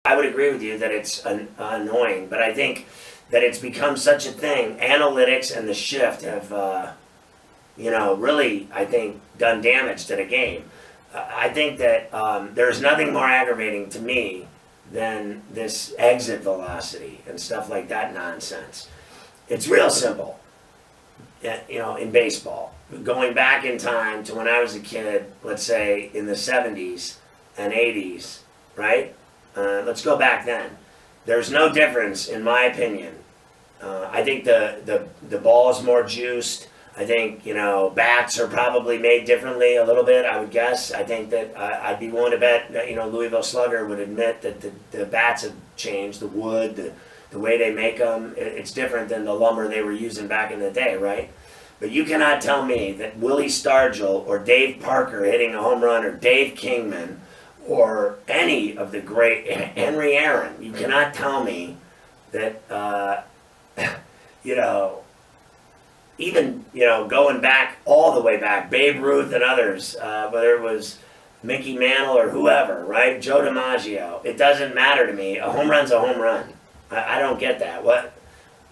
I would agree with you that it's annoying, but I think that it's become such a thing. Analytics and the shift have, really, I think, done damage to the game. I think that there's nothing more aggravating to me than this exit velocity and stuff like that nonsense. It's real simple, in baseball. Going back in time to when I was a kid, let's say in the 70s and 80s, right? Let's go back then. There's no difference, in my opinion. I think the ball is more juiced. I think, bats are probably made differently a little bit, I would guess. I think that I'd be willing to bet that, Louisville Slugger would admit that the bats have changed, the wood, the way they make them. It's different than the lumber they were using back in the day, right? But you cannot tell me that Willie Stargell or Dave Parker hitting a home run or Dave Kingman or any of the great, Henry Aaron, you cannot tell me that, even, going back all the way back, Babe Ruth and others, whether it was Mickey Mantle or whoever, right? Joe DiMaggio. It doesn't matter to me. A home run's a home run. I don't get that.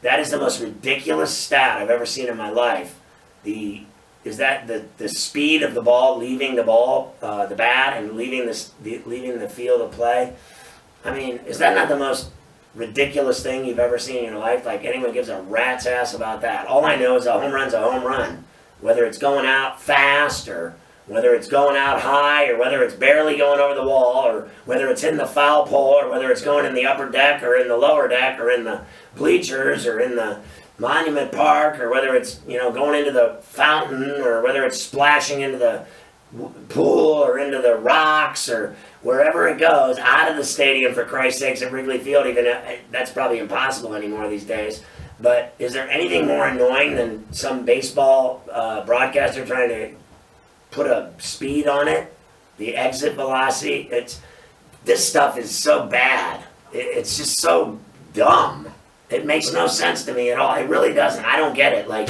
That is the most ridiculous stat I've ever seen in my life. Is that the speed of the ball leaving the bat, and leaving the field of play? I mean, is that not the most ridiculous thing you've ever seen in your life? Like, anyone gives a rat's ass about that. All I know is a home run's a home run. Whether it's going out fast, or whether it's going out high, or whether it's barely going over the wall, or whether it's in the foul pole, or whether it's going in the upper deck or in the lower deck or in the bleachers or in the Monument Park, or whether it's going into the fountain, or whether it's splashing into the pool or into the rocks, or wherever it goes, out of the stadium, for Christ's sakes, at Wrigley Field. Even that's probably impossible anymore these days. But is there anything more annoying than some baseball broadcaster trying to put a speed on it? The exit velocity. This stuff is so bad. It's just so dumb. It makes no sense to me at all. It really doesn't. I don't get it. Like,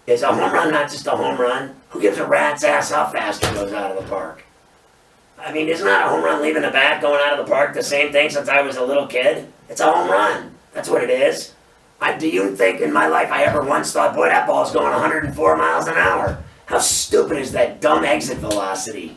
is a home run not just a home run? Who gives a rat's ass how fast it goes out of the park? I mean, isn't that a home run leaving the bat, going out of the park, the same thing since I was a little kid? It's a home run. That's what it is. Do you think in my life I ever once thought, boy, that ball's going 104 miles an hour? How stupid is that dumb exit velocity?